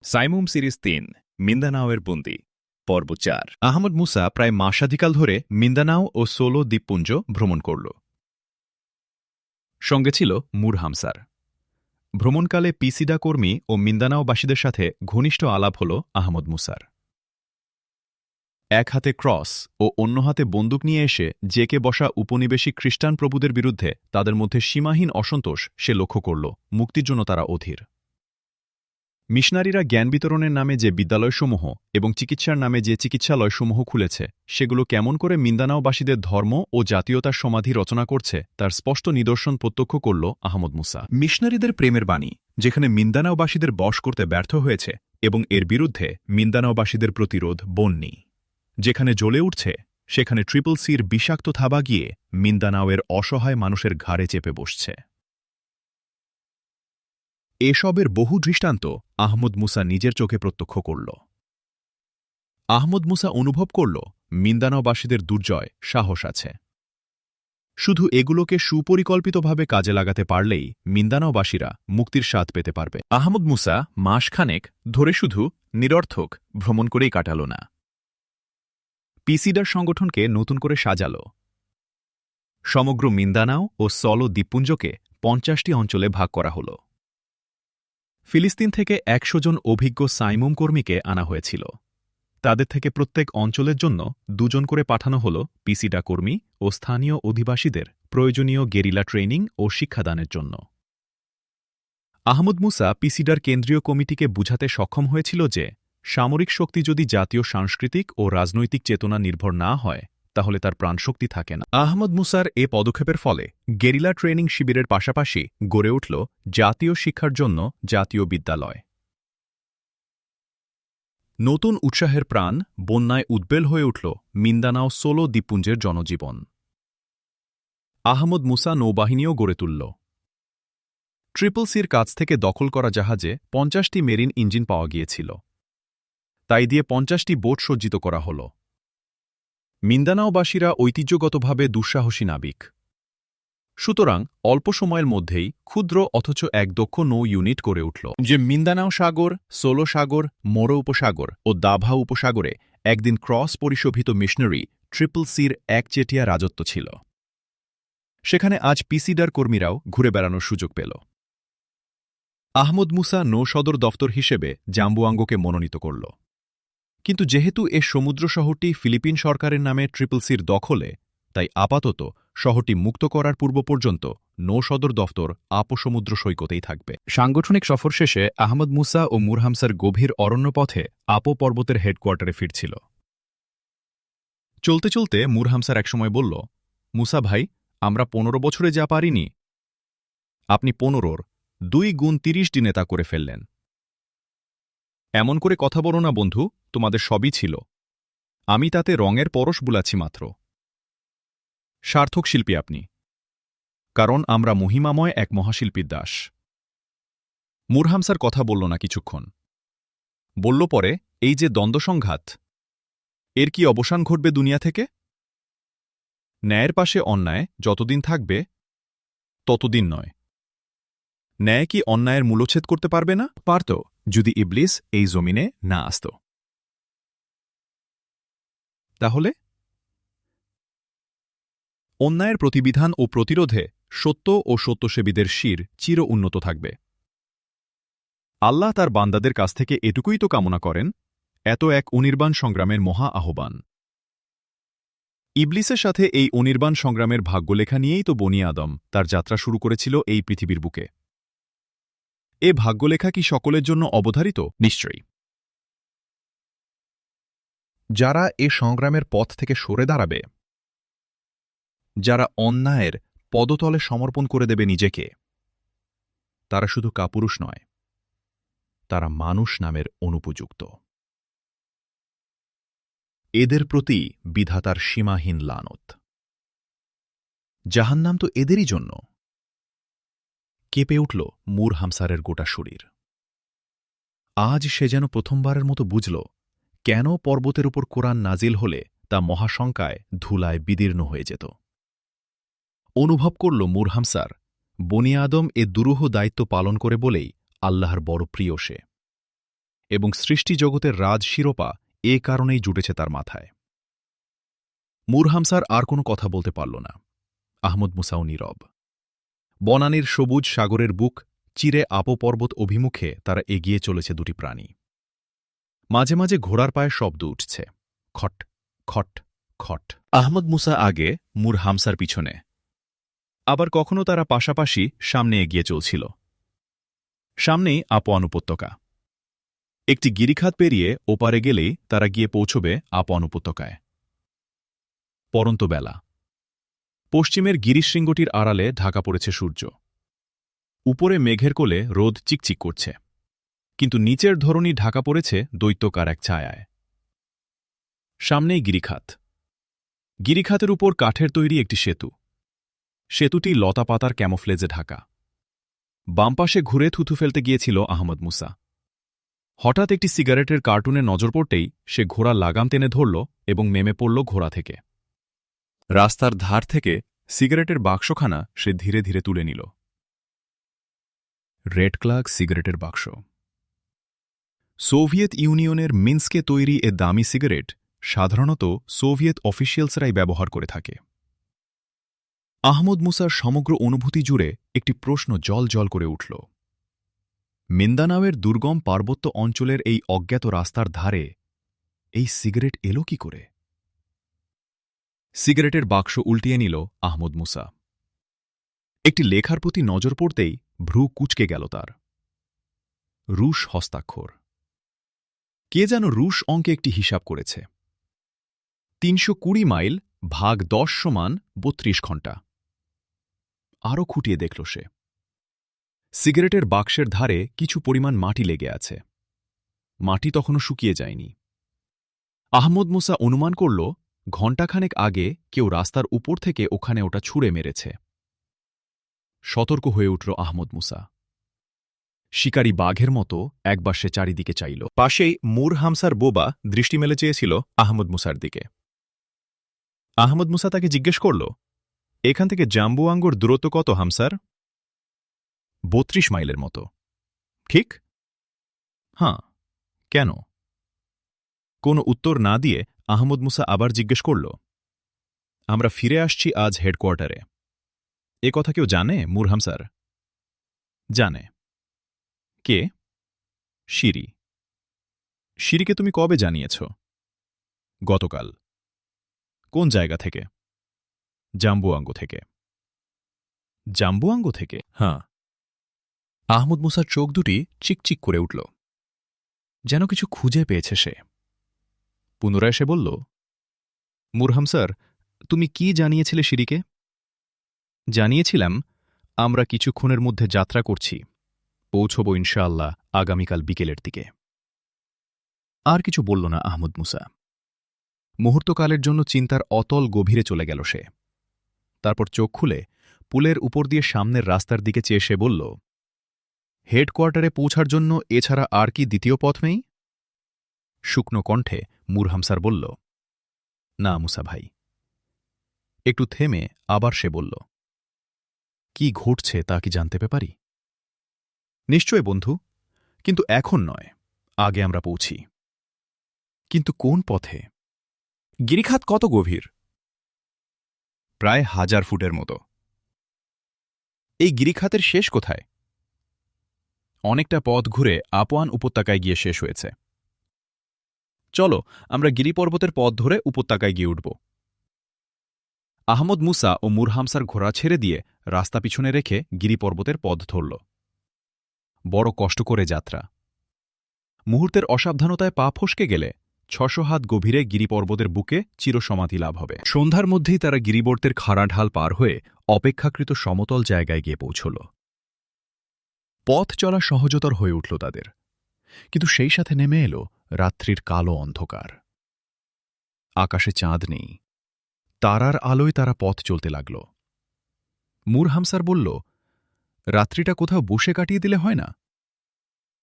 Saimum series ৩ মিন্দানাওয়ের বন্দী পর্ব ৪। আহমদ মুসা প্রায় মাসাধিকাল ধরে মিন্দানাও ও সোলো দ্বীপপুঞ্জ ভ্রমণ করল। সঙ্গে ছিল মুর হামসার। ভ্রমণকালে পিসিডা কর্মী ও মিন্দানাওবাসীদের সাথে ঘনিষ্ঠ আলাপ হল আহমদ মুসার। এক হাতে ক্রস ও অন্য হাতে বন্দুক নিয়ে এসে জেকে বসা উপনিবেশিক খ্রিস্টান প্রভুদের বিরুদ্ধে তাদের মধ্যে সীমাহীন অসন্তোষ সে লক্ষ্য করল। মুক্তির জন্য তারা অধীর। মিশনারিরা জ্ঞান বিতরণের নামে যে বিদ্যালয়সমূহ এবং চিকিৎসার নামে যে চিকিৎসালয়সমূহ খুলেছে, সেগুলো কেমন করে মিন্দানাওবাসীদের ধর্ম ও জাতীয়তার সমাধি রচনা করছে তার স্পষ্ট নিদর্শন প্রত্যক্ষ করল আহমদ মুসা। মিশনারিদের প্রেমের বাণী যেখানে মিন্দানাওবাসীদের বশ করতে ব্যর্থ হয়েছে এবং এর বিরুদ্ধে মিন্দানাওবাসীদের প্রতিরোধ বন্যী। যেখানে জ্বলে উঠছে সেখানে ট্রিপল সির বিষাক্ত থাবা গিয়ে মিন্দানাওয়ের অসহায় মানুষের ঘাড়ে চেপে বসছে। এসবের বহু দৃষ্টান্ত আহমদ মুসা নিজের চোখে প্রত্যক্ষ করল। আহমদ মুসা অনুভব করল মিন্দানাওবাসীদের দুর্জয় সাহস আছে। শুধু এগুলোকে সুপরিকল্পিতভাবে কাজে লাগাতে পারলেই মিন্দানাওবাসীরা মুক্তির স্বাদ পেতে পারবে। আহমদ মুসা মাসখানেক ধরে শুধু নিরর্থক ভ্রমণ করেই কাটাল না, পিসিডার সংগঠনকে নতুন করে সাজাল। সমগ্র মিন্দানাও ও সলো দ্বীপপুঞ্জকে ৫০টি অঞ্চলে ভাগ করা হল। ফিলিস্তিন থেকে ১০০ জন অভিজ্ঞ সাইমুম কর্মীকে আনা হয়েছিল। তাদের থেকে প্রত্যেক অঞ্চলের জন্য ২ জন করে পাঠানো হল পিসিডা কর্মী ও স্থানীয় অধিবাসীদের প্রয়োজনীয় গেরিলা ট্রেনিং ও শিক্ষাদানের জন্য। আহমদ মুসা পিসিডার কেন্দ্রীয় কমিটিকে বুঝাতে সক্ষম হয়েছিল যে সামরিক শক্তি যদি জাতীয় সাংস্কৃতিক ও রাজনৈতিক চেতনা নির্ভর না হয়, তাহলে তার প্রাণশক্তি থাকে না। আহমদ মুসার এ পদক্ষেপের ফলে গেরিলা ট্রেনিং শিবিরের পাশাপাশি গড়ে উঠল জাতীয় শিক্ষার জন্য জাতীয় বিদ্যালয়। নতুন উৎসাহের প্রাণ বন্যায় উদ্বেল হয়ে উঠল মিন্দানাও সোলো দ্বীপপুঞ্জের জনজীবন। আহমদ মুসা নৌবাহিনীও গড়ে তুলল। ট্রিপল সির কাছ থেকে দখল করা জাহাজে ৫০টি মেরিন ইঞ্জিন পাওয়া গিয়েছিল। তাই দিয়ে ৫০টি বোট সজ্জিত করা হল। মিন্দানাওবাসীরা ঐতিহ্যগতভাবে দুঃসাহসী নাবিক। সুতরাং অল্প সময়ের মধ্যেই ক্ষুদ্র অথচ এক দক্ষ নৌ ইউনিট গড়ে উঠল, যে মিন্দানাও সাগর, সোলো সাগর, মোরো উপসাগর ও দাভা উপসাগরে একদিন ক্রস পরিশোভিত মিশনারি ট্রিপল সির একচেটিয়া রাজত্ব ছিল। সেখানে আজ পিসিডার কর্মীরাও ঘুরে বেড়ানোর সুযোগ পেল। আহমদ মুসা নৌ সদর দফতর হিসেবে জাম্বুয়াঙ্গোকে মনোনীত করল। কিন্তু যেহেতু এ সমুদ্র শহরটি ফিলিপিন সরকারের নামে ট্রিপল সির দখলে, তাই আপাতত শহরটি মুক্ত করার পূর্ব পর্যন্ত নৌ সদর দফতর আপো-সমুদ্র সৈকতেই থাকবে। সাংগঠনিক সফর শেষে আহমদ মুসা ও মুর হামসার গভীর অরণ্যপথে আপো পর্বতের হেডকোয়ার্টারে ফিরছিল। চলতে চলতে মুর হামসার একসময় বলল, মুসা ভাই, আমরা ১৫ বছরে যা পারিনি, আপনি ১৫-র ২ গুণ ৩০ দিনে তা করে ফেললেন। এমন করে কথা বলো না বন্ধু, তোমাদের সবই ছিল, আমি তাতে রঙের পরশ বুলাচ্ছি মাত্র। সার্থক শিল্পী আপনি, কারণ আমরা মহিমাময় এক মহাশিল্পীর দাস। মুর হামসার কথা বলল না কিছুক্ষণ। বলল পরে, এই যে দ্বন্দ্বসংঘাত, এর কি অবসান ঘটবে দুনিয়া থেকে? ন্যায়ের পাশে অন্যায় যতদিন থাকবে ততদিন নয়। ন্যায় কি অন্যায়ের মূলচ্ছেদ করতে পারবে না? পারত, যদি ইবলিস এই জমিনে না আসত। তাহলে অন্যায়ের প্রতিবিধান ও প্রতিরোধে সত্য ও সত্যসেবীদের শির চির উন্নত থাকবে। আল্লাহ তার বান্দাদের কাছ থেকে এটুকুই তো কামনা করেন, এত এক অনির্বাণ সংগ্রামের মহা আহ্বান। ইবলিসের সাথে এই অনির্বাণ সংগ্রামের ভাগ্যলেখা নিয়েই তো বনি আদম তার যাত্রা শুরু করেছিল এই পৃথিবীর বুকে। এ ভাগ্যলেখা কি সকলের জন্য অবধারিত? নিশ্চয়ই। যারা এ সংগ্রামের পথ থেকে সরে দাঁড়াবে, যারা অন্যায়ের পদতলে সমর্পণ করে দেবে নিজেকে, তারা শুধু কাপুরুষ নয়, তারা মানুষ নামের অনুপযুক্ত। এদের প্রতি বিধাতার সীমাহীন লানত। জাহান্নাম তো এদেরই জন্য। কেঁপে উঠল মুর হামসারের গোটা শরীর। আজ সে যেন প্রথমবারের মতো বুঝল কেন পর্বতের উপর কোরআন নাজিল হলে তা মহাশঙ্কায় ধুলায় বিদীর্ণ হয়ে যেত। অনুভব করল মুর হামসার বনি আদম এ দুরূহ দায়িত্ব পালন করে বলেই আল্লাহর বড় প্রিয় সে। এবং সৃষ্টিজগতের রাজ শিরোপা এ কারণেই জুটেছে তার মাথায়। মূর হামসার আর কোনো কথা বলতে পারল না। আহমদ মুসাও নীরব। বনানীর সবুজ সাগরের বুক চিরে পর্বত অভিমুখে তারা এগিয়ে চলেছে দুটি প্রাণী। মাঝে মাঝে ঘোড়ার পায়ে শব্দ উঠছে, খট খট খট। আহমদ মুসা আগে, মূর হামসার পিছনে। আবার কখনো তারা পাশাপাশি সামনে এগিয়ে চলছিল। সামনেই আপোয়ান উপত্যকা। একটি গিরিখাত পেরিয়ে ওপারে গেলেই তারা গিয়ে পৌঁছবে আপোয়ান উপত্যকায়। পরন্ত বেলা। পশ্চিমের গিরিশৃঙ্গটির আড়ালে ঢাকা পড়েছে সূর্য। উপরে মেঘের কোলে রোদ চিকচিক করছে, কিন্তু নিচের ধরনী ঢাকা পড়েছে দৈত্যকার এক ছায়ায়। সামনেই গিরিখাত। গিরিখাতের উপর কাঠের তৈরি একটি সেতু। সেতুটি লতাপাতার ক্যামোফ্লেজে ঢাকা। বামপাশে ঘুরে থুথু ফেলতে গিয়েছিল আহমদ মুসা। হঠাৎ একটি সিগারেটের কার্টুনে নজর পড়তেই সে ঘোড়া লাগাম টেনে ধরল এবং নেমে পড়ল ঘোড়া থেকে। রাস্তার ধার থেকে সিগারেটের বাক্সখানা সে ধীরে ধীরে তুলে নিল। রেড ক্লাগ সিগারেটের বাক্স। সোভিয়েত ইউনিয়নের মিন্স্কে তৈরি এ দামি সিগারেট সাধারণত সোভিয়েত অফিসিয়ালসরাই ব্যবহার করে থাকে। আহমদ মুসার সমগ্র অনুভূতি জুড়ে একটি প্রশ্ন জল জল করে উঠল। মিন্দানাওয়ের দুর্গম পার্বত্য অঞ্চলের এই অজ্ঞাত রাস্তার ধারে এই সিগারেট এলো কি করে? সিগারেটের বাক্স উল্টিয়ে নিল আহমদ মুসা। একটি লেখার প্রতি নজর পড়তেই ভ্রু কুঁচকে গেল তার। রুশ হস্তাক্ষর। কে যেন রুশ অঙ্কে একটি হিসাব করেছে। ৩২০ মাইল ভাগ ১০ সমান ৩২ ঘণ্টা। আরও খুঁটিয়ে দেখল সে। সিগারেটের বাক্সের ধারে কিছু পরিমাণ মাটি লেগে আছে। মাটি তখনও শুকিয়ে যায়নি। আহমদ মুসা অনুমান করল ঘণ্টাখানেক আগে কেউ রাস্তার উপর থেকে ওখানে ওটা ছুঁড়ে মেরেছে। সতর্ক হয়ে উঠল আহমদ মুসা। শিকারী বাঘের মতো একবার সে চারিদিকে চাইল। পাশেই মূর হামসার বোবা দৃষ্টি মেলে চেয়েছিল আহমদ মুসার দিকে। আহমদ মুসা তাকে জিজ্ঞেস করল, এখান থেকে জাম্বুয়াঙ্গোর দূরত্ব কত হামসার? ৩২ মাইলের মতো। ঠিক? হ্যাঁ। কেন? কোনো উত্তর না দিয়ে আহমদ মুসা আবার জিজ্ঞেস করল, আমরা ফিরে আসছি আজ হেডকোয়ার্টারে। এ কথা কেউ জানে মূর হামসার? জানে। কে? শিরি। শিরিকে তুমি কবে জানিয়েছ? গতকাল। কোন জায়গা থেকে? জাম্বুয়াঙ্গো থেকে। জাম্বুয়াঙ্গো থেকে? হ্যাঁ। আহমদ মুসার চোখ দুটি চিকচিক করে উঠল, যেন কিছু খুঁজে পেয়েছে সে। পুনরায় সে বলল, মূর হামসার, তুমি কি জানিয়েছিলে শিরিকে? জানিয়েছিলাম আমরা কিছুক্ষণের মধ্যে যাত্রা করছি, পৌঁছব ইনশাআল্লাহ আগামীকাল বিকেলের দিকে। আর কিছু বলল না আহমদ মুসা। মুহূর্তকালের জন্য চিন্তার অতল গভীরে চলে গেল সে। তারপর চোখ খুলে পুলের উপর দিয়ে সামনের রাস্তার দিকে চেয়ে সে বলল, হেডকোয়ার্টারে পৌঁছার জন্য এছাড়া আর কি দ্বিতীয় পথ নেই? শুকনো কণ্ঠে মূর হামসার বলল, না মুসা ভাই। একটু থেমে আবার সে বলল, কি ঘটছে তা কি জানতে পারি? নিশ্চয় বন্ধু, কিন্তু এখন নয়, আগে আমরা পৌঁছি। কিন্তু কোন পথে? গিরিখাত কত গভীর? প্রায় 1000 ফুটের মতো। এই গিরিখাতের শেষ কোথায়? অনেকটা পথ ঘুরে আপোয়ান উপত্যকায় গিয়ে শেষ হয়েছে। চলো আমরা গিরিপর্বতের পথ ধরে উপত্যকায় গিয়ে উঠব। আহমদ মুসা ও মূর হামসার ঘোড়া ছেড়ে দিয়ে রাস্তা পিছনে রেখে গিরিপর্বতের পথ ধরল। বড় কষ্ট করে যাত্রা। মুহূর্তের অসাবধানতায় পা ফসকে গেলে ৬০০ হাত গভীরে গিরিপর্বতের বুকে চিরসমাধি লাভ হবে। সন্ধ্যার মধ্যেই তারা গিরিবর্তের খাড়া ঢাল পার হয়ে অপেক্ষাকৃত সমতল জায়গায় গিয়ে পৌঁছল। পথ চলা সহজতর হয়ে উঠল তাদের, কিন্তু সেই সাথে নেমে এল রাত্রির কালো অন্ধকার। আকাশে চাঁদ নেই। তারার আলোয় তারা পথ চলতে লাগল। মূর হামসার বলল, রাত্রিটা কোথাও বসে কাটিয়ে দিলে হয় না?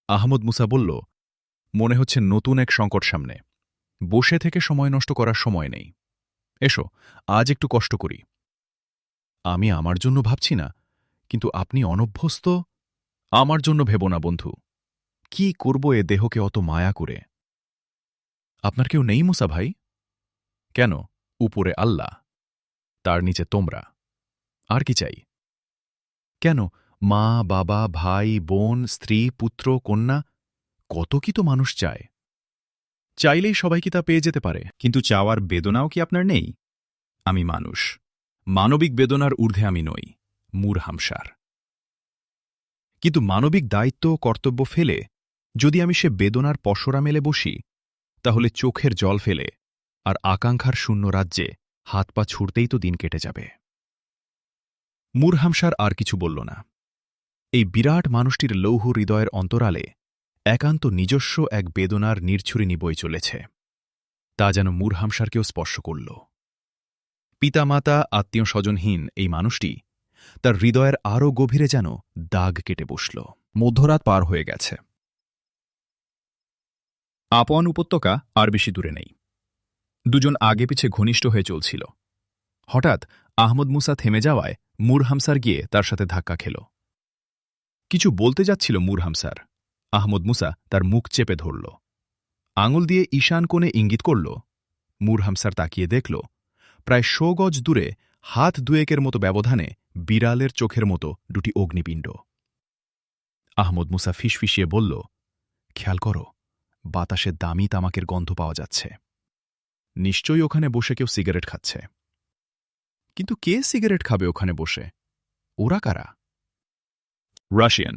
আহমদ মুসা বলল, মনে হচ্ছে নতুন এক সংকট সামনে। বসে থেকে সময় নষ্ট করার সময় নেই। এসো আজ একটু কষ্ট করি। আমি আমার জন্য ভাবছি না, কিন্তু আপনি অনভ্যস্ত। আমার জন্য ভেব না বন্ধু, কি করব এ দেহকে অত মায়া করে? আপনার কেউ নেই মুসা ভাই? কেন, উপরে আল্লাহ, তার নিচে তোমরা, আর কি চাই? কেন, মা, বাবা, ভাই, বোন, স্ত্রী, পুত্র, কন্যা, কত কি তো মানুষ চায়। চাইলেই সবাই কি তা পেয়ে যেতে পারে? কিন্তু চাওয়ার বেদনাও কি আপনার নেই? আমি মানুষ, মানবিক বেদনার ঊর্ধ্বে আমি নই, মূঢ়হামসার। কিন্তু মানবিক দায়িত্ব ও কর্তব্য ফেলে যদি আমি সে বেদনার পসরা মেলে বসি, তাহলে চোখের জল ফেলে আর আকাঙ্ক্ষার শূন্য রাজ্যে হাত পা ছুড়তেই তো দিন কেটে যাবে। মূঢ়হামসার আর কিছু বলল না। এই বিরাট মানুষটির লৌহ হৃদয়ের অন্তরালে একান্ত নিজস্ব এক বেদনার নির্ছুরিনি বই চলেছে। তা যেন মূঢ়হামসারকেও স্পর্শ করল। পিতামাতা, আত্মীয় স্বজনহীন এই মানুষটি তার হৃদয়ের আরও গভীরে যেন দাগ কেটে বসল। মধ্যরাত পার হয়ে গেছে। আপন উপত্যকা আর বেশি দূরে নেই। দুজন আগে পিছে ঘনিষ্ঠ হয়ে চলছিল। হঠাৎ আহমদ মুসা থেমে যাওয়ায় মূঢ়হামসার গিয়ে তার সাথে ধাক্কা খেল। কিছু বলতে যাচ্ছিল মূঢ়হামসার। আহমদ মুসা তার মুখ চেপে ধরল, আঙুল দিয়ে ঈশান কোণে ইঙ্গিত করল। মূঢ়হামসার তাকিয়ে দেখল, প্রায় 100 গজ দূরে হাত দুয়েকের মতো ব্যবধানে বিড়ালের চোখের মতো দুটি অগ্নিপিণ্ড। আহমদ মুসা ফিসফিসিয়ে বলল, খেয়াল করো, বাতাসে দামি তামাকের গন্ধ পাওয়া যাচ্ছে। নিশ্চয়ই ওখানে বসে কেউ সিগারেট খাচ্ছে। কিন্তু কে সিগারেট খাবে ওখানে বসে? ওরা কারা? রাশিয়ান।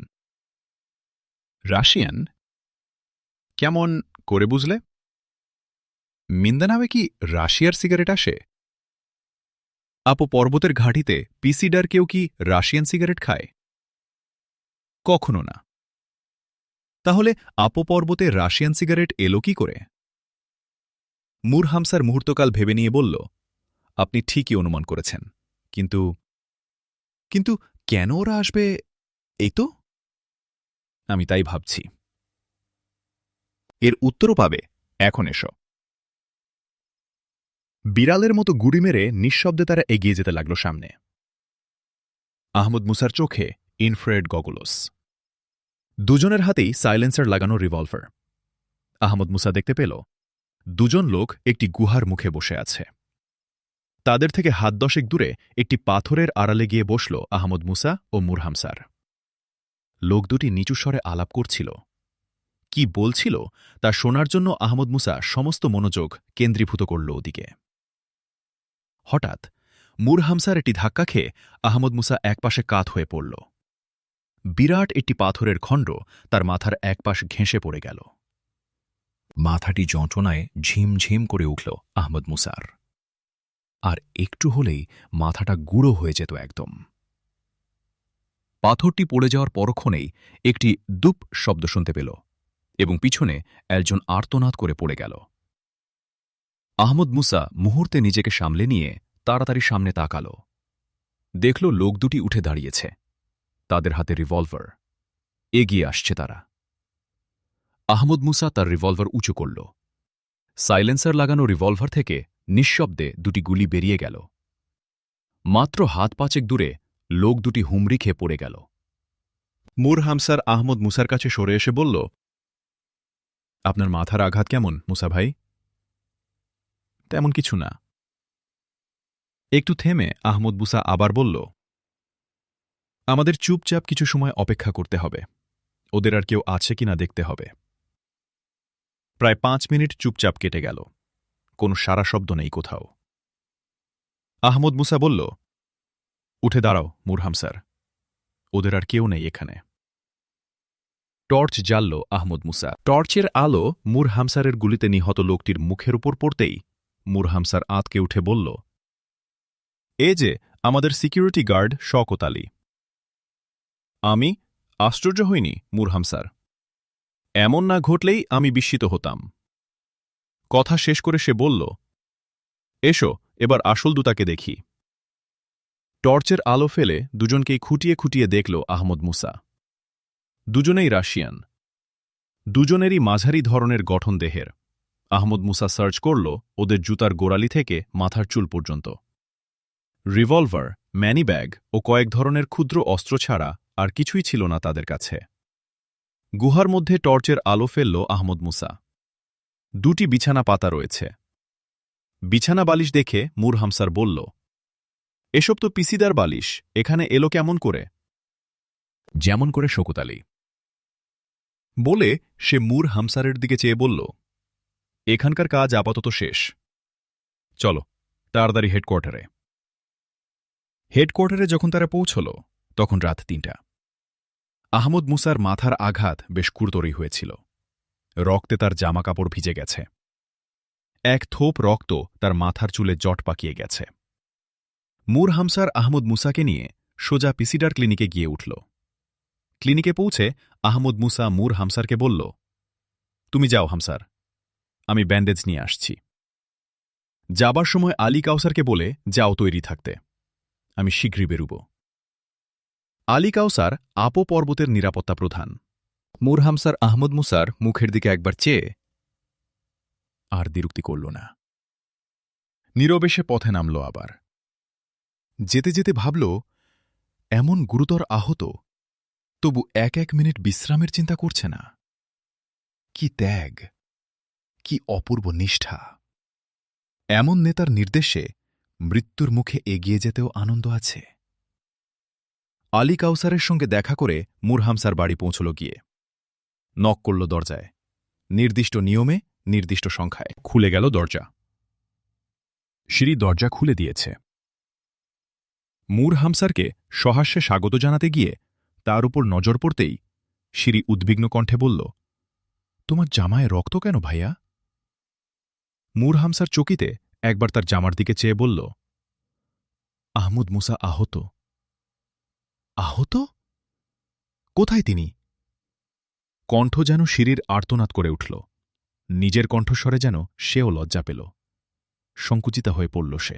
রাশিয়ান? কেমন করে বুঝলে? মিন্দানাওয়ে কি রাশিয়ার সিগারেট আসে? আপো পর্বতের ঘাটিতে পিসিডার কেউ কি রাশিয়ান সিগারেট খায়? কখনো না। তাহলে আপো পর্বতে রাশিয়ান সিগারেট এলো কি করে? মূঢ়হামসার মুহূর্তকাল ভেবে নিয়ে বলল, আপনি ঠিকই অনুমান করেছেন, কিন্তু কিন্তু কেন ওরা আসবে এই তো? আমি তাই ভাবছি। এর উত্তরও পাবে, এখন এসো। বিড়ালের মতো গুড়ি মেরে নিঃশব্দে তারা এগিয়ে যেতে লাগল সামনে। আহমদ মুসার চোখে ইনফ্রারেড গগলস। দুজনের হাতেই সাইলেন্সার লাগানো রিভলভার। আহমদ মুসা দেখতে পেল, দুজন লোক একটি গুহার মুখে বসে আছে। তাদের থেকে হাত 10 দূরে একটি পাথরের আড়ালে গিয়ে বসল আহমদ মুসা ও মূঢ়হামসার। লোক দুটি নিচু স্বরে আলাপ করছিল। কি বলছিল তা শোনার জন্য আহমদ মুসা সমস্ত মনোযোগ কেন্দ্রীভূত করল ওদিকে। হঠাৎ মূঢ়হামসার একটি ধাক্কা খেয়ে আহমদ মুসা একপাশে কাত হয়ে পড়ল। বিরাট একটি পাথরের খণ্ড তার মাথার একপাশ ঘেঁষে পড়ে গেল। মাথাটি যন্ত্রণায় ঝিমঝিম করে উঠল আহমদ মুসার। আর একটু হলেই মাথাটা গুঁড়ো হয়ে যেত একদম। পাথরটি পড়ে যাওয়ার পরক্ষণেই একটি দুপ শব্দ শুনতে পেল এবং পিছনে একজন আর্তনাদ করে পড়ে গেল। আহমদ মুসা মুহূর্তে নিজেকে সামলে নিয়ে তাড়াতাড়ি সামনে তাকাল। দেখল লোক দুটি উঠে দাঁড়িয়েছে, তাদের হাতে রিভলভার। এগিয়ে আসছে তারা। আহমদ মুসা তার রিভলভার উঁচু করল। সাইলেন্সার লাগানো রিভলভার থেকে নিঃশব্দে দুটি গুলি বেরিয়ে গেল। মাত্র হাত 5 দূরে লোক দুটি হুমড়ি খেয়ে পড়ে গেল। মূঢ়হামসার আহমদ মুসার কাছে সরে এসে বলল, আপনার মাথার আঘাত কেমন মুসা ভাই? তেমন কিছু না। একটু থেমে আহমদ মুসা আবার বলল, আমাদের চুপচাপ কিছু সময় অপেক্ষা করতে হবে। ওদের আর কেউ আছে কিনা দেখতে হবে। প্রায় 5 মিনিট চুপচাপ কেটে গেল। কোনো সারা শব্দ নেই কোথাও। আহমদ মুসা বলল, উঠে দাঁড়াও মূঢ়হামসার, ওদের আর কেউ নেই এখানে। টর্চ জ্বালল আহমদ মুসা। টর্চের আলো মূঢ়হামসারের গুলিতে নিহত লোকটির মুখের উপর পড়তেই মূঢ়হামসার আঁতকে উঠে বলল, এ যে আমাদের সিকিউরিটি গার্ড শওকত আলী। আমি আশ্চর্য হইনি মূঢ়হামসার। এমন না ঘটলেই আমি বিস্মিত হতাম। কথা শেষ করে সে বলল, এসো এবার আসল দূতাকে দেখি। টর্চের আলো ফেলে দুজনকেই খুঁটিয়ে খুঁটিয়ে দেখল আহমদ মুসা। দুজনেই রাশিয়ান। দুজনেরই মাঝারি ধরনের গঠন দেহের। আহমদ মুসা সার্চ করল ওদের জুতার গোড়ালি থেকে মাথার চুল পর্যন্ত। রিভলভার, ম্যানিব্যাগ ও কয়েক ধরনের ক্ষুদ্র অস্ত্র ছাড়া আর কিছুই ছিল না তাদের কাছে। গুহার মধ্যে টর্চের আলো ফেলল আহমদ মুসা। 2টি বিছানা পাতা রয়েছে। বিছানা বালিশ দেখে মূর হামসার বলল, এসব তো পিসিদার বালিশ, এখানে এলো কেমন করে? যেমন করে শওকত আলী বলে সে মূর হামসারের দিকে চেয়ে বলল, এখানকার কাজ আপাতত শেষ। চলো তাড়াতাড়ি হেডকোয়ার্টারে। হেডকোয়ার্টারে যখন তারা পৌঁছল তখন রাত 3টা। আহমদ মুসার মাথার আঘাত বেশ গুরুতরই হয়েছিল। রক্তে তার জামাকাপড় ভিজে গেছে। এক থোপ রক্ত তার মাথার চুলে জট পাকিয়ে গেছে। মূর হামসার আহমদ মুসাকে নিয়ে সোজা পিসিডার ক্লিনিকে গিয়ে উঠল। ক্লিনিকে পৌঁছে আহমদ মুসা মূর হামসারকে বলল, তুমি যাও হামসার, আমি ব্যান্ডেজ নিয়ে আসছি। যাবার সময় আলী কাউসারকে বলে যাও তৈরি থাকতে, আমি শীঘ্রই বেরুব। আলী কাউসার আপো পর্বতের নিরাপত্তা প্রধান। মূর হামসার আহমদ মুসার মুখের দিকে একবার চেয়ে আর দ্বিরুক্তি করল না। নীরবে সে পথে নামল। আবার যেতে যেতে ভাবল, এমন গুরুতর আহত, তবু 1 মিনিট বিশ্রামের চিন্তা করছে না। কি ত্যাগ, কি অপূর্ব নিষ্ঠা! এমন নেতার নির্দেশে মৃত্যুর মুখে এগিয়ে যেতেও আনন্দ আছে। আলী কাউসারের সঙ্গে দেখা করে মূর হামসার বাড়ি পৌঁছল। গিয়ে নক করল দরজায়। নির্দিষ্ট নিয়মে, নির্দিষ্ট সংখ্যায় খুলে গেল দরজা। সিঁড়ি দরজা খুলে দিয়েছে। মূর হামসারকে সহাস্যে স্বাগত জানাতে গিয়ে তার উপর নজর পড়তেই সিঁড়ি উদ্বিগ্ন কণ্ঠে বলল, তোমার জামায় রক্ত কেন ভাইয়া? মূর হামসার চকিতে একবার তার জামার দিকে চেয়ে বলল, আহমদ মুসা আহত। আহত? কোথায় তিনি? কণ্ঠ যেন সিঁড়ির আর্তনাদ করে উঠল। নিজের কণ্ঠস্বরে যেন সেও লজ্জা পেল। সংকুচিতা হয়ে পড়ল সে।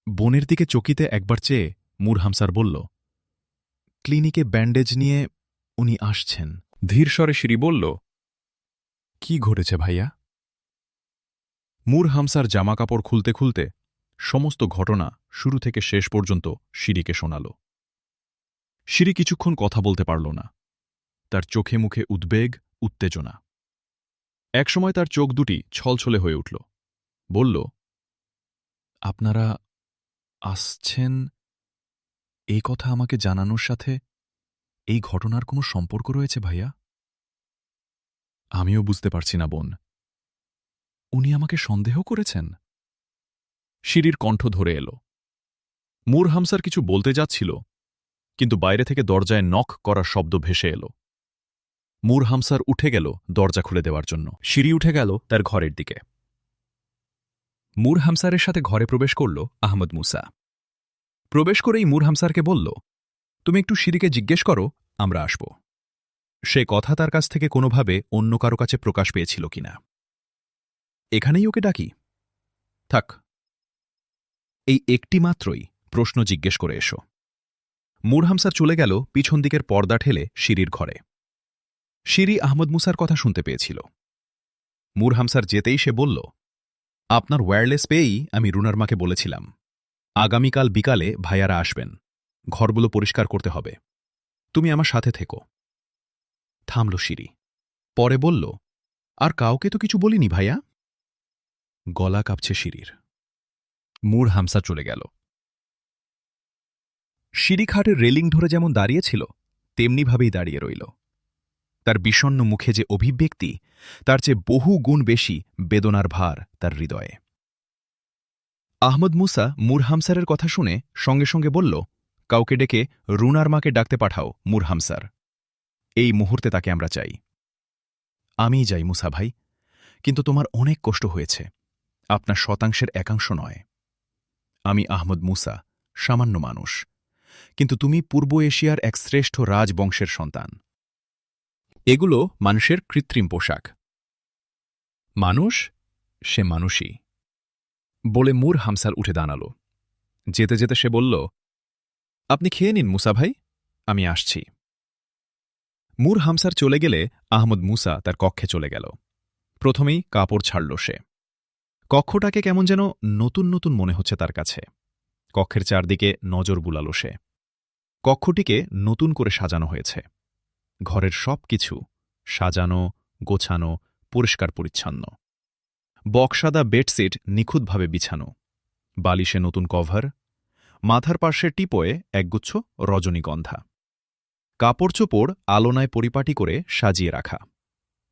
বোনের দিকে চকিতে একবার চেয়ে মূর হামসার বলল, ক্লিনিকে ব্যান্ডেজ নিয়ে উনি আসছেন। ধীর স্বরে সিঁড়ি বলল, কি ঘটেছে ভাইয়া? মূর হামসার জামাকাপড় খুলতে খুলতে সমস্ত ঘটনা শুরু থেকে শেষ পর্যন্ত সিঁড়িকে শোনাল। সিঁড়ি কিছুক্ষণ কথা বলতে পারল না। তার চোখে মুখে উদ্বেগ, উত্তেজনা। একসময় তার চোখ দুটি ছলছলে হয়ে উঠল। বলল, আপনারা আসছেন এই কথা আমাকে জানানোর সাথে এই ঘটনার কোনো সম্পর্ক রয়েছে ভাইয়া? আমিও বুঝতে পারছি না বোন। উনি আমাকে সন্দেহ করেছেন? সিঁড়ির কণ্ঠ ধরে এল। মূর হামসার কিছু বলতে যাচ্ছিল, কিন্তু বাইরে থেকে দরজায় নক করার শব্দ ভেসে এল। মূর হামসার উঠে গেল দরজা খুলে দেওয়ার জন্য। সিঁড়ি উঠে গেল তার ঘরের দিকে। মূর হামসারের সাথে ঘরে প্রবেশ করল আহমদ মুসা। প্রবেশ করেই মূর হামসারকে বলল, তুমি একটু সিঁড়িকে জিজ্ঞেস করো, আমরা আসব। সে কথা তার কাছ থেকে কোনোভাবে অন্য কারো কাছে প্রকাশ পেয়েছিল কিনা। এখানেই ওকে ডাকি? থাক, এই একটি মাত্রই প্রশ্ন জিজ্ঞেস করে এসো। মূর হামসার চলে গেল পিছন দিকের পর্দা ঠেলে সিঁড়ির ঘরে। সিঁড়ি আহমদ মুসার কথা শুনতে পেয়েছিল। মূর হামসার যেতেই সে বলল, আপনার ওয়্যারলেস পেয়েই আমি রুনার মাকে বলেছিলাম, আগামীকাল বিকালে ভাইয়ারা আসবেন, ঘরগুলো পরিষ্কার করতে হবে, তুমি আমার সাথে থেকো। থামল সিঁড়ি। পরে বলল, আর কাউকে তো কিছু বলিনি ভাইয়া। গলা কাঁপছে সিঁড়ির। মূর হামসা চলে গেল। সিঁড়ি খাটের রেলিং ধরে যেমন দাঁড়িয়েছিল তেমনিভাবেই দাঁড়িয়ে রইল। তার বিষণ্ণ মুখে যে অভিব্যক্তি, তার চেয়ে বহু গুণ বেশি বেদনার ভার তার হৃদয়ে। আহমদ মুসা মূর হামসারের কথা শুনে সঙ্গে সঙ্গে বলল, কাউকে ডেকে রুনার মাকে ডাকতে পাঠাও মূর হামসার। এই মুহূর্তে তাকে আমরা চাই। আমিই যাই মুসা ভাই, কিন্তু তোমার অনেক কষ্ট হয়েছে, আপনার শতাংশের একাংশ নয়। আমি আহমদ মুসা, সামান্য মানুষ, কিন্তু তুমি পূর্ব এশিয়ার এক শ্রেষ্ঠ রাজবংশের সন্তান। এগুলো মানুষের কৃত্রিম পোশাক। মানুষ, সে মানুষই। বলে মূর হামসার উঠে দাঁড়াল। যেতে যেতে সে বলল, আপনি খেয়ে নিন মুসা ভাই, আমি আসছি। মূর হামসার চলে গেলে আহমদ মুসা তার কক্ষে চলে গেল। প্রথমেই কাপড় ছাড়ল সে। কক্ষটাকে কেমন যেন নতুন নতুন মনে হচ্ছে তার কাছে। কক্ষের চারদিকে নজর বুলাল সে। কক্ষটিকে নতুন করে সাজানো হয়েছে। ঘরের সব কিছু সাজানো, গোছানো, পরিষ্কার পরিচ্ছন্ন। বকসাদা বেডশিট নিখুঁতভাবে বিছানো, বালিশে নতুন কভার, মাথার পার্শ্বে টিপোয়ে একগুচ্ছ রজনীগন্ধা। কাপড়চোপড় আলোনায় পরিপাটি করে সাজিয়ে রাখা,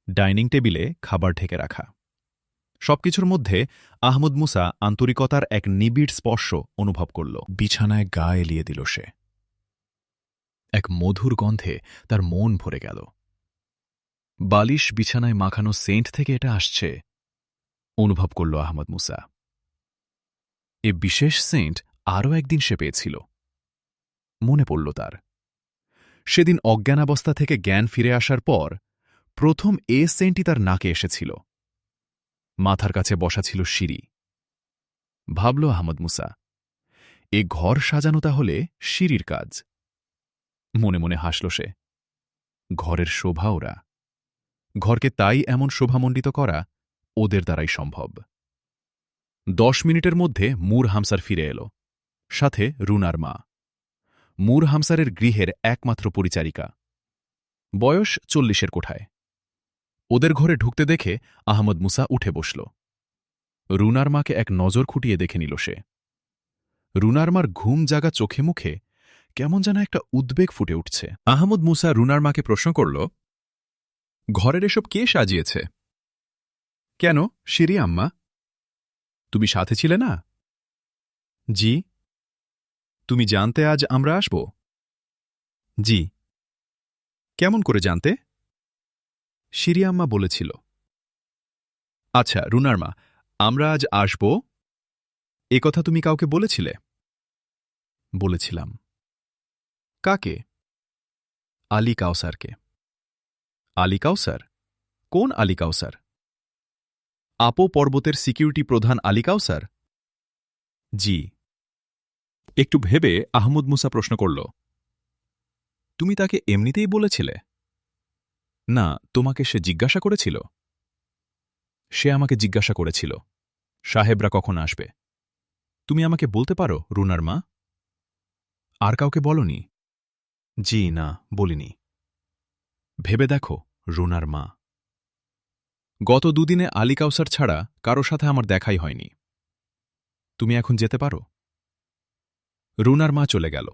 ডাইনিং টেবিলে খাবার ঢেকে রাখা। সবকিছুর মধ্যে আহমদ মুসা আন্তরিকতার এক নিবিড় স্পর্শ অনুভব করল। বিছানায় গা এলিয়ে দিল সে। এক মধুর গন্ধে তার মন ভরে গেল। বালিশ বিছানায় মাখানো সেন্ট থেকে এটা আসছে, অনুভব করল আহমদ মুসা। এ বিশেষ সেন্ট আরও একদিন সে পেয়েছিল। মনে পড়ল তার, সেদিন অজ্ঞানাবস্থা থেকে জ্ঞান ফিরে আসার পর প্রথম এ সেন্টই তার নাকে এসেছিল। মাথার কাছে বসা ছিল সিঁড়ি। ভাবল আহমদ মুসা, এ ঘর সাজানো তাহলে সিঁড়ির কাজ। মনে মনে হাসল সে। ঘরের শোভা ওরা, ঘরকে তাই এমন শোভামণ্ডিত করা ওদের দ্বারাই সম্ভব। 10 মিনিটের মধ্যে মূর হামসার ফিরে এল, সাথে রুনার মা, মূর হামসারের গৃহের একমাত্র পরিচারিকা। বয়স 40-এর কোঠায়। ওদের ঘরে ঢুকতে দেখে আহমদ মুসা উঠে বসল। রুনার মাকে এক নজর খুঁটিয়ে দেখে নিল সে। রুনার মার ঘুম জাগা চোখে মুখে কেমন যেন একটা উদ্বেগ ফুটে উঠছে। আহমদ মুসা রুনার মাকে প্রশ্ন করল, ঘরের এসব কে সাজিয়েছে? কেন শিরি আম্মা, তুমি সাথে ছিলে না? জি। তুমি জানতে আজ আমরা আসব? জি। কেমন করে জানতে? শিরি আম্মা বলেছিল। আচ্ছা রুনার মা, আমরা আজ আসব এ কথা তুমি কাউকে বলেছিলে? বলেছিলাম। কাকে? আলী কাউসারকে। আলী কাউসার? কোন আলী কাউসার? আপো পর্বতের সিকিউরিটি প্রধান আলী কাউসার? জি। একটু ভেবে আহমদ মুসা প্রশ্ন করল, তুমি তাকে এমনিতেই বলেছিলে? না, তোমাকে সে জিজ্ঞাসা করেছিল? সে আমাকে জিজ্ঞাসা করেছিল, সাহেবরা কখন আসবে। তুমি আমাকে বলতে পারো রুনার মা? আর কাউকে বলনি? জি না, বলিনি। ভেবে দেখো রুনার মা, গত দুদিনে আলী কাউসার ছাড়া কারো সাথে আমার দেখাই হয়নি। তুমি এখন যেতে পারো। রুনার মা চলে গেল।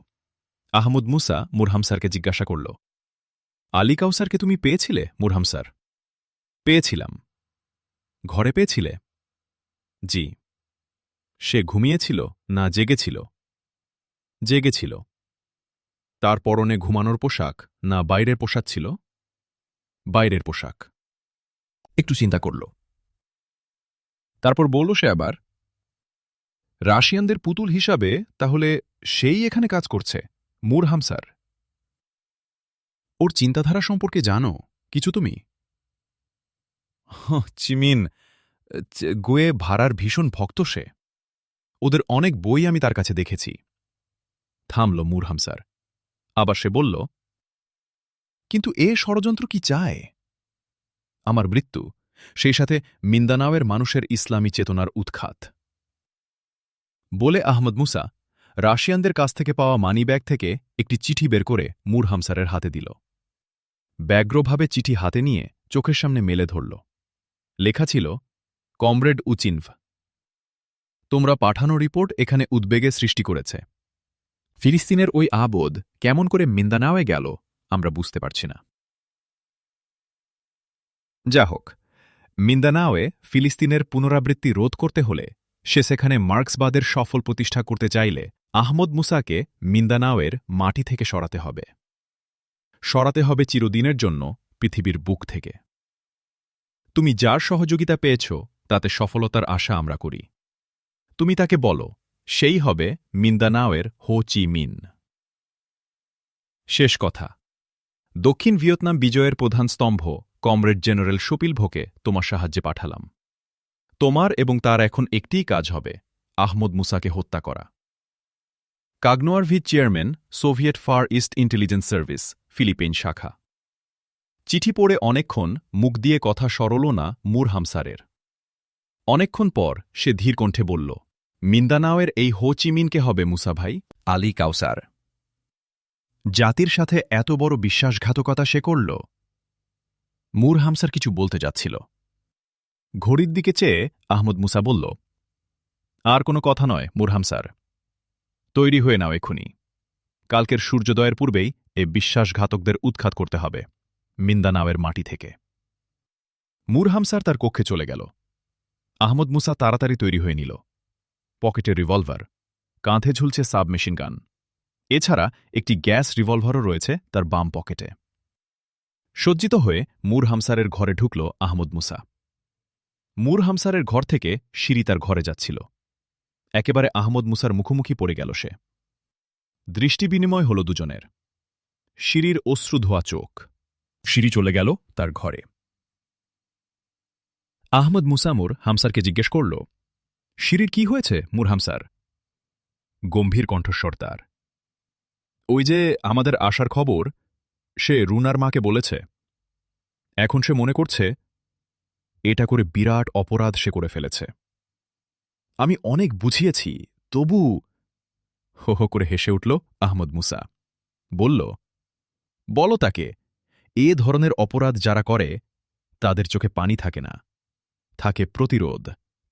আহমদ মুসা মুরহামসারকে জিজ্ঞাসা করল, আলী কাউসারকে তুমি পেয়েছিলে মুরহামসার? পেয়েছিলাম। ঘরে পেয়েছিলে? জি। সে ঘুমিয়েছিল না জেগেছিল? জেগেছিল। তার পরনে ঘুমানোর পোশাক না বাইরের পোশাক ছিল? বাইরের পোশাক। একটু চিন্তা করল। তারপর বলল সে আবার, রাশিয়ানদের পুতুল হিসাবে তাহলে সেই এখানে কাজ করছে, মুরহামসার। ওর চিন্তাধারা সম্পর্কে জানো কিছু তুমি? চিমিন গোয়ে ভাড়ার ভীষণ ভক্ত সে। ওদের অনেক বই আমি তার কাছে দেখেছি। থামল মুরহামসার। আবার সে বলল, কিন্তু এ ষড়যন্ত্র কি চায়? আমার মৃত্যু, সেই সাথে মিন্দানাওয়ের মানুষের ইসলামী চেতনার উৎখাত। বলে আহমদ মুসা রাশিয়ানদের কাছ থেকে পাওয়া মানিব্যাগ থেকে একটি চিঠি বের করে মুরহামসারের হাতে দিল। ব্যগ্রভাবে চিঠি হাতে নিয়ে চোখের সামনে মেলে ধরল। লেখা ছিল, কমরেড উচিনভ, তোমরা পাঠানো রিপোর্ট এখানে উদ্বেগের সৃষ্টি করেছে। ফিলিস্তিনের ওই আবোধ কেমন করে মিন্দানাওয়ে গেল আমরা বুঝতে পারছি না। যা হোক, মিন্দানাওয়ে ফিলিস্তিনের পুনরাবৃত্তি রোধ করতে হলে, সে সেখানে মার্ক্সবাদের সফল প্রতিষ্ঠা করতে চাইলে আহমদ মুসাকে মিন্দানাওয়ের মাটি থেকে সরাতে হবে। সরাতে হবে চিরদিনের জন্য পৃথিবীর বুক থেকে। তুমি যার সহযোগিতা পেয়েছ তাতে সফলতার আশা আমরা করি। তুমি তাকে বলো, সেই হবে মিন্দানাওয়ের হো চি মিন। শেষ কথা, দক্ষিণ ভিয়েতনাম বিজয়ের প্রধান স্তম্ভ কমরেড জেনারেল শপিলভোকে তোমার সাহায্যে পাঠালাম। তোমার এবং তার এখন একটিই কাজ হবে, আহমদ মুসাকে হত্যা করা। কাগনোয়ারভিচ chairman, Soviet far east intelligence service, Philippine শাখা। চিঠি পড়ে অনেকক্ষণ মুখ দিয়ে কথা সরল না মুরহামসারের। অনেকক্ষণ পর সে ধীর কণ্ঠে বলল, মিন্দানাওয়ের এই হো চি মিনকে হবে মুসা ভাই, আলী কাউসার। জাতির সাথে এত বড় বিশ্বাসঘাতকতা সে করল? মূর হামসার কিছু বলতে যাচ্ছিল। ঘড়ির দিকে চেয়ে আহমদ মুসা বলল, আর কোনো কথা নয় মূর হামসার, তৈরি হয়ে নাও এক্ষুনি। কালকের সূর্যোদয়ের পূর্বেই এ বিশ্বাসঘাতকদের উৎখাত করতে হবে মিন্দানাওয়ের মাটি থেকে। মূর হামসার তার কক্ষে চলে গেল। আহমদ মুসা তাড়াতাড়ি তৈরি হয়ে নিল। পকেটে রিভলভার, কাঁধে ঝুলছে সাবমেশিন গান, এছাড়া একটি গ্যাস রিভলভারও রয়েছে তার বাম পকেটে। সজ্জিত হয়ে মূর হামসারের ঘরে ঢুকল আহমদ মুসা। মূর হামসারের ঘর থেকে সিঁড়ি তার ঘরে যাচ্ছিল। একেবারে আহমদ মুসার মুখোমুখি পড়ে গেল সে। দৃষ্টি বিনিময় হল দুজনের। সিঁড়ির অশ্রুধোয়া চোখ। সিঁড়ি চলে গেল তার ঘরে। আহমদ মুসা মূর হামসারকে জিজ্ঞেস করল, সিঁড়ির কি হয়েছে মূর হামসার? গম্ভীর কণ্ঠস্বর তার। ওই যে আমাদের আসার খবর, সে রুনার মাকে বলেছে। এখন সে মনে করছে এটা করে বিরাট অপরাধ সে করে ফেলেছে। আমি অনেক বুঝিয়েছি, তবু। হো হো করে হেসে উঠল আহমদ মুসা। বলল, বলো তাকে, এ ধরনের অপরাধ যারা করে তাদের চোখে পানি থাকে না, থাকে প্রতিরোধ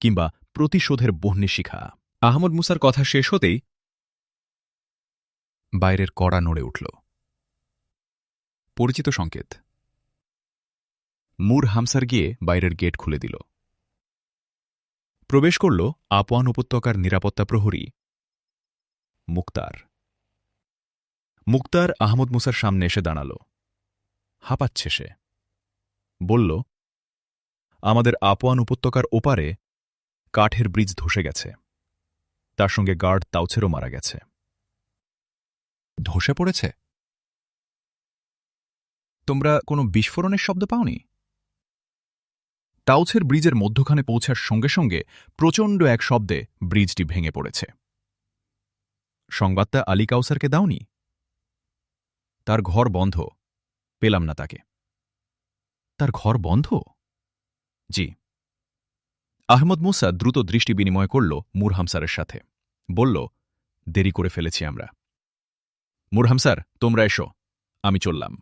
কিংবা প্রতিশোধের বহ্নি শিখা। আহমদ মুসার কথা শেষ হতেই বাইরের কড়া নড়ে উঠল। পরিচিত সংকেত। মূর হামসার গিয়ে বাইরের গেট খুলে দিল। প্রবেশ করল আপোয়ান উপত্যকার নিরাপত্তা প্রহরী মুক্তার। মুক্তার আহমদ মুসার সামনে এসে দাঁড়াল। হাঁপাচ্ছে সে। বলল, আমাদের আপোয়ান উপত্যকার ওপারে কাঠের ব্রিজ ধসে গেছে, তার সঙ্গে গার্ড তাউছেরও মারা গেছে। ধসে পড়েছে? তোমরা কোনো বিস্ফোরণের শব্দ পাওনি? তাউছের ব্রিজের মধ্যখানে পৌঁছার সঙ্গে সঙ্গে প্রচণ্ড এক শব্দে ব্রিজটি ভেঙে পড়েছে। সংবাদটা আলী কাউসারকে দাওনি? তার ঘর বন্ধ, পেলাম না তাকে। তার ঘর বন্ধ? জি। আহমদ মুসা দ্রুত দৃষ্টি বিনিময় করল মূর হামসারের সাথে। বলল, দেরি করে ফেলেছি আমরা। মূর হামসার, তোমরা এসো, আমি চললাম।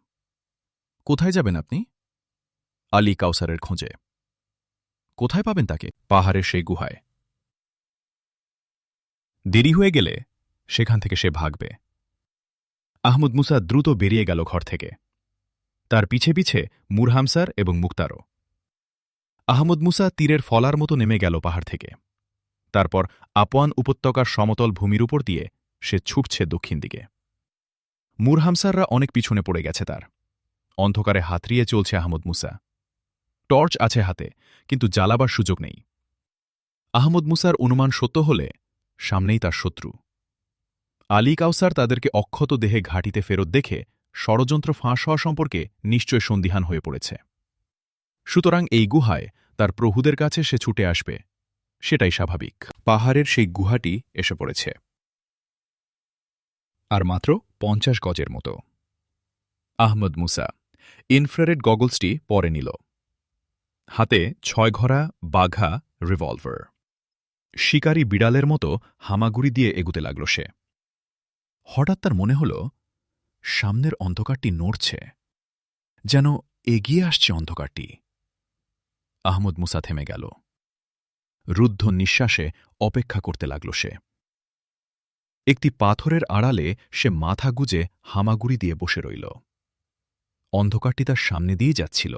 কোথায় যাবেন আপনি? আলী কাউসারের খোঁজে। কোথায় পাবেন তাকে? পাহাড়ের সেই গুহায়। দেরি হয়ে গেলে সেখান থেকে সে ভাগবে। আহমদ মুসা দ্রুত বেরিয়ে গেল ঘর থেকে। তার পিছে পিছে মূর হামসার এবং মুক্তারও। আহমদ মুসা তীরের ফলার মতো নেমে গেল পাহাড় থেকে। তারপর আপোয়ান উপত্যকার সমতল ভূমির উপর দিয়ে সে ছুটছে দক্ষিণ দিকে। মূর হামসাররা অনেক পিছনে পড়ে গেছে তার। অন্ধকারে হাতড়িয়ে চলছে আহমদ মুসা। টর্চ আছে হাতে, কিন্তু জ্বালাবার সুযোগ নেই। আহমদ মুসার অনুমান সত্য হলে সামনেই তার শত্রু। আলী কাউসার তাদেরকে অক্ষত দেহে ঘাঁটিতে ফেরত দেখে ষড়যন্ত্র ফাঁস হওয়া সম্পর্কে নিশ্চয় সন্দিহান হয়ে পড়েছে। সুতরাং এই গুহায় তার প্রভুদের কাছে সে ছুটে আসবে, সেটাই স্বাভাবিক। পাহাড়ের সেই গুহাটি এসে পড়েছে। আর মাত্র ৫০ গজের মতো। আহমদ মুসা ইনফ্রারেড গগলসটি পরে নিল। হাতে ৬ ঘরা বাঘা রিভলভার। শিকারী বিড়ালের মতো হামাগুড়ি দিয়ে এগুতে লাগল সে। হঠাৎ তার মনে হল সামনের অন্ধকারটি নড়ছে, যেন এগিয়ে আসছে অন্ধকারটি। আহমদ মুসা থেমে গেল। রুদ্ধ নিঃশ্বাসে অপেক্ষা করতে লাগল সে। একটি পাথরের আড়ালে সে মাথা গুজে হামাগুড়ি দিয়ে বসে রইল। অন্ধকারটি তার সামনে দিয়ে যাচ্ছিল।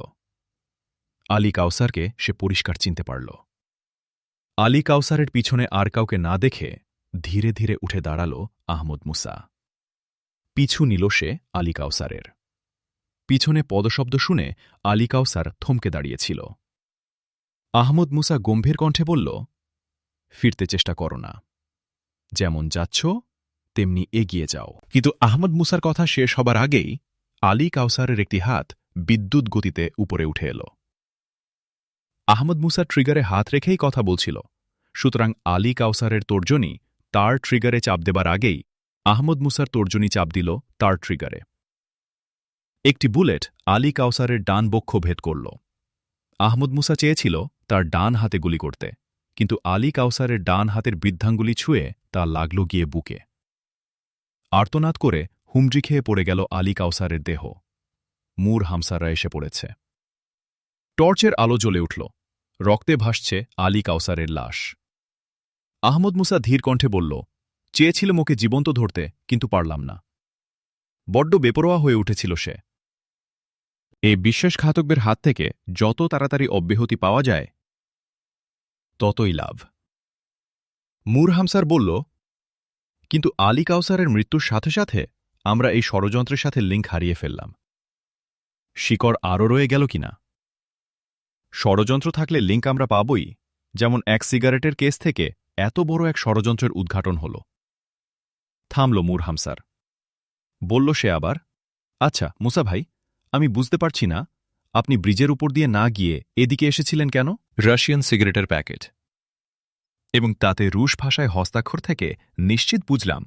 আলী কাউসারকে সে পরিষ্কার চিনতে পারল। আলী কাউসারের পিছনে আর কাউকে না দেখে ধীরে ধীরে উঠে দাঁড়াল আহমদ মুসা। পিছু নিল সে আলী কাউসারের। পিছনে পদশব্দ শুনে আলী কাউসার থমকে দাঁড়িয়েছিল। আহমদ মুসা গম্ভীর কণ্ঠে বলল, ফিরতে চেষ্টা করো না, যেমন যাচ্ছ তেমনি এগিয়ে যাও। কিন্তু আহমদ মুসার কথা শেষ হবার আগেই আলী কাউসারের একটি হাত বিদ্যুৎ গতিতে উপরে উঠে এল। আহমদ মুসা ট্রিগারে হাত রেখেই কথা বলছিল, সুতরাং আলী কাউসারের তর্জনী তার ট্রিগারে চাপ দেবার আগেই আহমদ মুসার তর্জনী চাপ দিল তার ট্রিগারে। একটি বুলেট আলী কাউসারের ডান বক্ষ ভেদ করল। আহমদ মুসা চেয়েছিল তার ডান হাতে গুলি করতে, কিন্তু আলী কাউসারের ডান হাতের বৃদ্ধাঙ্গুলি ছুঁয়ে তা লাগল গিয়ে বুকে। আর্তনাদ করে হুমড়ি খেয়ে পড়ে গেল আলী কাউসারের দেহ। মূর হামসাররা এসে পড়েছে। টর্চের আলো জ্বলে উঠল। রক্তে ভাসছে আলী কাউসারের লাশ। আহমদ মুসা ধীর কণ্ঠে বলল, চেয়েছিলাম ওকে জীবন্ত ধরতে, কিন্তু পারলাম না। বড্ড বেপরোয়া হয়ে উঠেছিল সে। এই বিশ্বাসঘাতকদের হাত থেকে যত তাড়াতাড়ি অব্যাহতি পাওয়া যায় ততই লাভ। মূর হামসার বলল, কিন্তু আলী কাউসারের মৃত্যুর সাথে সাথে আমরা এই ষড়যন্ত্রের সাথে লিঙ্ক হারিয়ে ফেললাম। শিকড় আরও রয়ে গেল কিনা? ষড়যন্ত্র থাকলে লিঙ্ক আমরা পাবই, যেমন এক সিগারেটের কেস থেকে এত বড় এক ষড়যন্ত্রের উদ্ঘাটন হল। থামল মূর হামসার। বলল সে আবার, আচ্ছা মুসা ভাই, আমি বুঝতে পারছি না, আপনি ব্রিজের উপর দিয়ে না গিয়ে এদিকে এসেছিলেন কেন? রাশিয়ান সিগারেটের প্যাকেট এবং তাতে রুশ ভাষায় হস্তাক্ষর থেকে নিশ্চিত বুঝলাম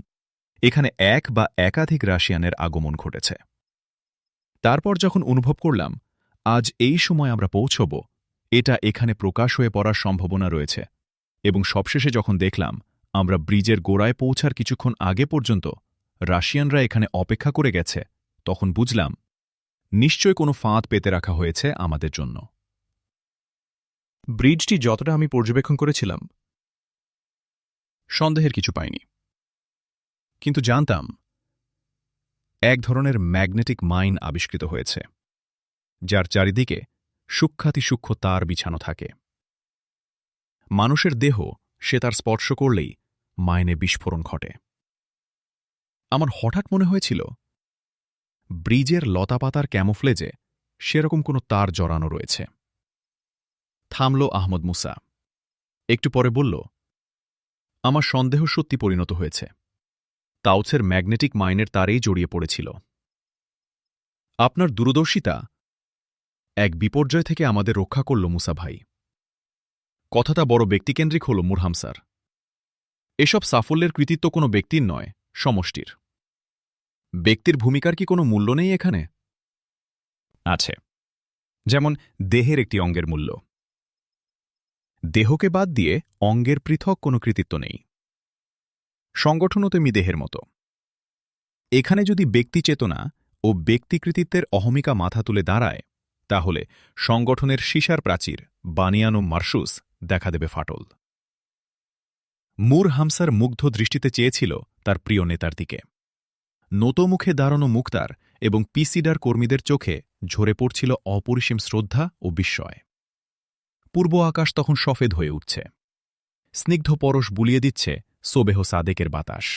এখানে এক বা একাধিক রাশিয়ানের আগমন ঘটেছে। তারপর যখন অনুভব করলাম আজ এই সময় আমরা পৌঁছব, এটা এখানে প্রকাশ হয়ে পড়ার সম্ভাবনা রয়েছে, এবং সবশেষে যখন দেখলাম আমরা ব্রিজের গোড়ায় পৌঁছার কিছুক্ষণ আগে পর্যন্ত রাশিয়ানরা এখানে অপেক্ষা করে গেছে, তখন বুঝলাম নিশ্চয় কোনো ফাঁদ পেতে রাখা হয়েছে আমাদের জন্য। ব্রিজটি যতটা আমি পর্যবেক্ষণ করেছিলাম সন্দেহের কিছু পাইনি, কিন্তু জানতাম এক ধরনের ম্যাগনেটিক মাইন আবিষ্কৃত হয়েছে, যার চারিদিকে সূক্ষ্মাতিসূক্ষ্ম তার বিছানো থাকে। মানুষের দেহ সে তার স্পর্শ করলেই মাইনে বিস্ফোরণ ঘটে। আমার হঠাৎ মনে হয়েছিল ব্রিজের লতাপাতার ক্যামোফ্লেজে সেরকম কোনো তার জড়ানো রয়েছে। থামল আহমদ মুসা। একটু পরে বলল, আমার সন্দেহ সত্যি পরিণত হয়েছে। তাউসের ম্যাগনেটিক মাইনের তারেই জড়িয়ে পড়েছিল। আপনার দূরদর্শিতা এক বিপর্যয় থেকে আমাদের রক্ষা করল মুসা ভাই। কথাটা বড় ব্যক্তিকেন্দ্রিক হল মূর হামসার। এসব সাফল্যের কৃতিত্ব কোনো ব্যক্তির নয়, সমষ্টির। ব্যক্তির ভূমিকার কি কোনো মূল্য নেই এখানে? আছে, যেমন দেহের একটি অঙ্গের মূল্য। দেহকে বাদ দিয়ে অঙ্গের পৃথক কোনো কৃতিত্ব নেই। সংগঠনও তেমনি দেহের মতো। এখানে যদি ব্যক্তি চেতনা ও ব্যক্তিকৃতিত্বের অহমিকা মাথা তুলে দাঁড়ায়, তাহলে সংগঠনের সীসার প্রাচীর বানিয়ানো মার্শুস দেখা দেবে ফাটল। মূর হামসার মুগ্ধ দৃষ্টিতে চেয়েছিল তার প্রিয় নেতার দিকে। নতমুখে দাঁড়ানো মুক্তার এবং পিসিডার কর্মীদের চোখে ঝরে পড়ছিল অপরিসীম শ্রদ্ধা ও বিস্ময়। পূর্ব আকাশ তখন সফেদ হয়ে উঠছে। স্নিগ্ধ পরশ বুলিয়ে দিচ্ছে সোবেহ সাদেকের বাতাস।